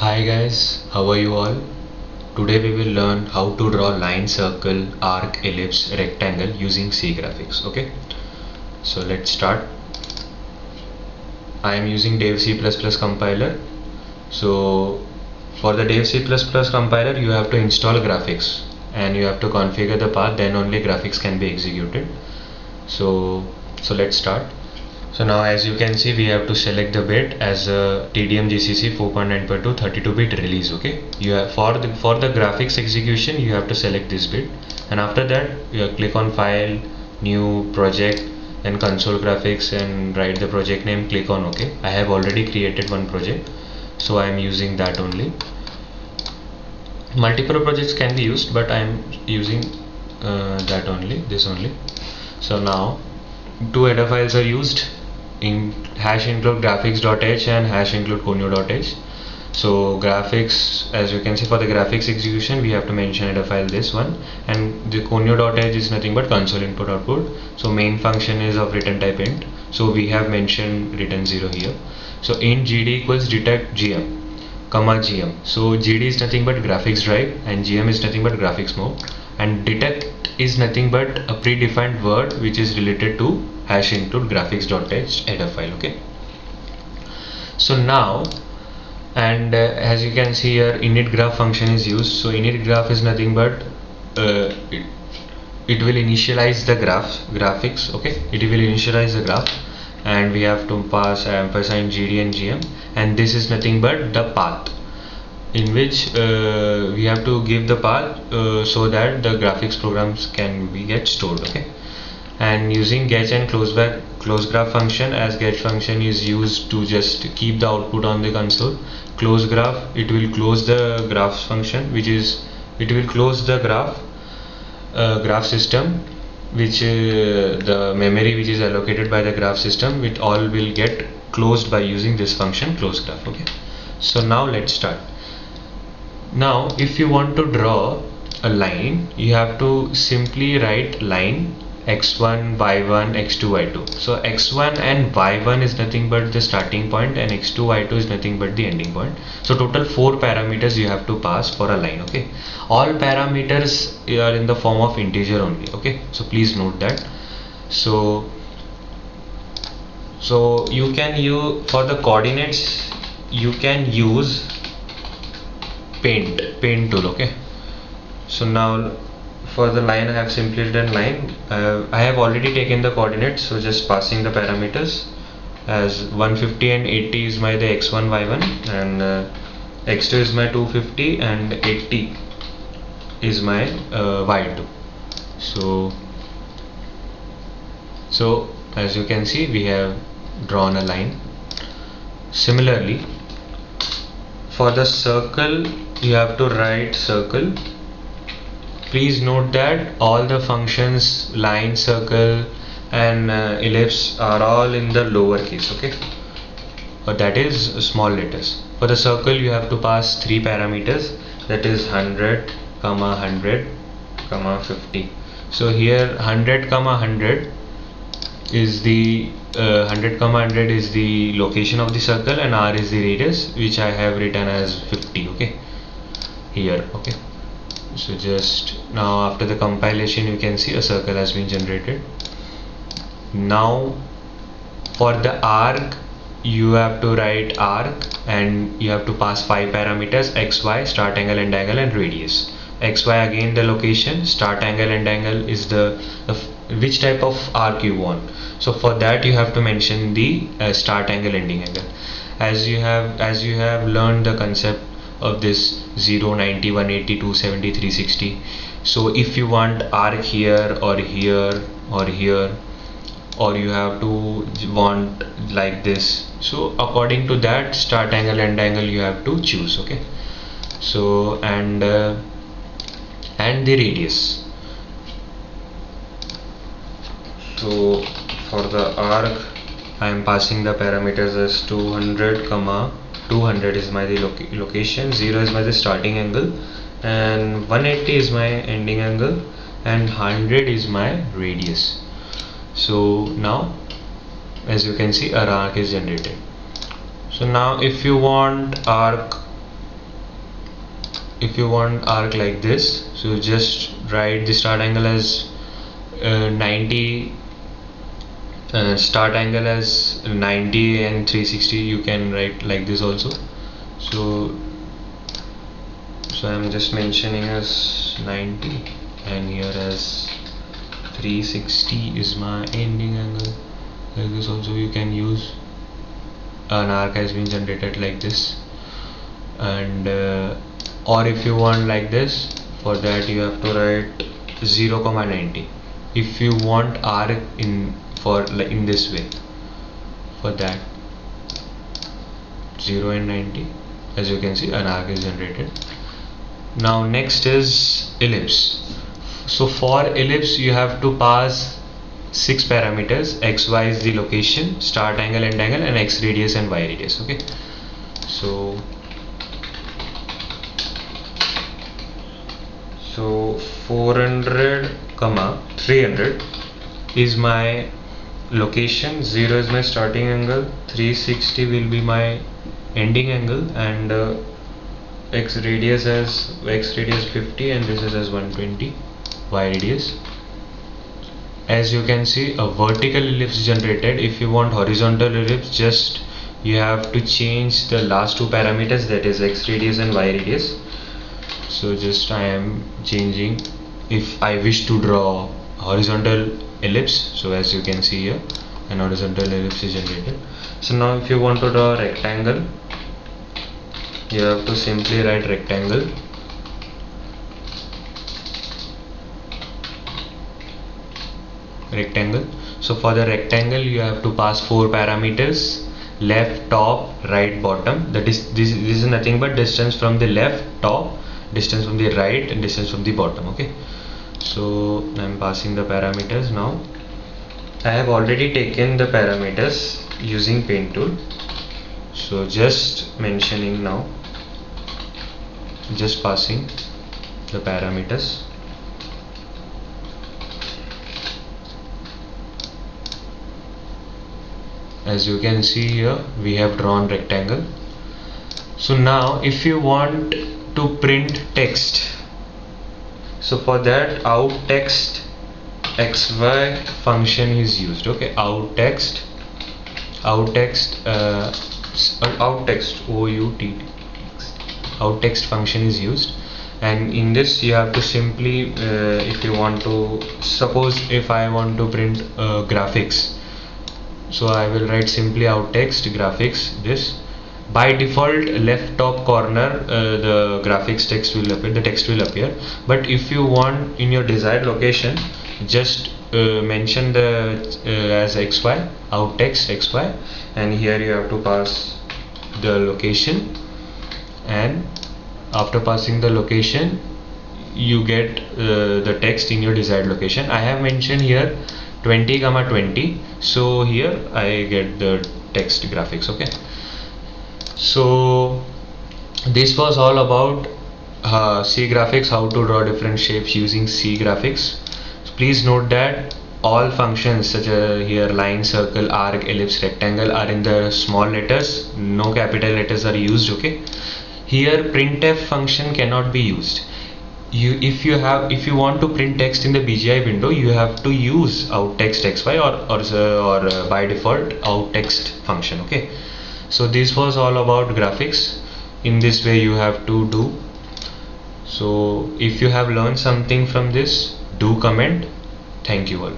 Hi guys, how are you all? Today we will learn how to draw line, circle, arc, ellipse, rectangle using C graphics. Okay, so let's start. I am using Dev C++ compiler. So for the Dev C++ compiler you have to install graphics and you have to configure the path, then only graphics can be executed. So let's start. So now as you can see we have to select the bit as a TDM GCC 4.9.2 32-bit release. Okay, you have for the graphics execution you have to select this bit, and after that you click on file, new project, then console graphics and write the project name, click on OK. I have already created one project, so I am using that only. Multiple projects can be used, but I am using that only, this only. So now two header files are used, in hash include graphics.h and hash include conio.h. so graphics, as you can see, for the graphics execution we have to mention header file this one, and the conio.h is nothing but console input output. So main function is of return type int, so we have mentioned return 0 here. So int gd equals detect gm comma gm. So gd is nothing but graphics drive and gm is nothing but graphics mode, and detect is nothing but a predefined word which is related to hash include graphics.h header file. Okay, so now, and as you can see here, init graph function is used. So init graph is nothing but it will initialize the graphics. Okay, it will initialize the graph, and we have to pass ampersand gd and gm, and this is nothing but the path in which we have to give the path so that the graphics programs can be get stored. Okay, and using get and close graph function, as get function is used to just keep the output on the console. Close graph, it will close the graphs function, which is it will close the graph system, which the memory which is allocated by the graph system, it all will get closed by using this function close graph. Okay, so now let's start. Now if you want to draw a line, you have to simply write line x1 y1 x2 y2. so x1 and y1 is nothing but the starting point, and x2 y2 is nothing but the ending point. So total 4 parameters you have to pass for a line. Okay, all parameters are in the form of integer only. Okay, so please note that. So you can use, for the coordinates you can use paint tool. Okay, so now for the line I have simply done line. I have already taken the coordinates, so just passing the parameters as 150 and 80 is my the x1 y1, and x2 is my 250 and 80 is my y2. So as you can see we have drawn a line. Similarly, for the circle you have to write circle. Please note that all the functions line, circle and ellipse are all in the lower case. Okay, but that is small letters. For the circle you have to pass 3 parameters, that is 100 comma 100 comma 50. so here 100 comma 100 is the 100 comma 100 is the location of the circle, and r is the radius, which I have written as 50. Okay, here. Okay, so just now after the compilation you can see a circle has been generated. Now for the arc you have to write arc, and you have to pass 5 parameters: xy, start angle, end angle and radius. Xy again the location, start angle, end angle is the which type of arc you want. So for that you have to mention the start angle, ending angle. As you have learned the concept of this 0, 90, 180, 270, 360. so if you want arc here or here or here, or you have to want like this, so according to that start angle, end angle you have to choose. Okay, so and the radius. So for the arc I am passing the parameters as 200 comma 200 is my location, 0 is my the starting angle, and 180 is my ending angle, and 100 is my radius. So now as you can see our arc is generated. So now if you want arc if you want arc like this, so just write the start angle as 90, start angle as 90 and 360. You can write like this also. So I'm just mentioning as 90, and here as 360 is my ending angle. Like this also you can use. An arc has been generated like this, and or if you want like this, for that you have to write 0,90. if you want arc in this way, for that 0 and 90, as you can see an arc is generated. Now next is ellipse. So for ellipse you have to pass 6 parameters. X, y is the location, start angle, end angle, and x radius and y radius. Okay, so 400 comma 300 is my location, 0 is my starting angle, 360 will be my ending angle, and x radius 50, and this is as 120 y radius. As you can see, a vertical ellipse generated. If you want horizontal ellipse, just you have to change the last two parameters, that is x radius and y radius. So just I am changing if I wish to draw horizontal ellipse. So as you can see here, an horizontal ellipse is generated. So now if you want to draw a rectangle, you have to simply write rectangle. So for the rectangle you have to pass 4 parameters: left, top, right, bottom. This is nothing but distance from the left, top, distance from the right, and distance from the bottom. Okay, so I am passing the parameters now. I have already taken the parameters using paint tool, so just mentioning now, just passing the parameters. As you can see here, we have drawn rectangle. So now if you want to print text, so for that out text xy function is used. Okay, out text out text function is used, and in this you have to simply if you want to, suppose if I want to print graphics, so I will write simply out text graphics. This by default left top corner the graphics text will appear, the text will appear. But if you want in your desired location, just mention the as xy, out text xy, and here you have to pass the location, and after passing the location you get the text in your desired location. I have mentioned here 20,20, so here I get the text graphics. Okay, so this was all about C graphics, how to draw different shapes using C graphics. So please note that all functions such as here line, circle, arc, ellipse, rectangle are in the small letters, no capital letters are used. Okay, here printf function cannot be used. If you want to print text in the BGI window, you have to use out text xy or by default out text function. Okay, so this was all about graphics. In this way you have to do. So if you have learned something from this, do comment. Thank you all.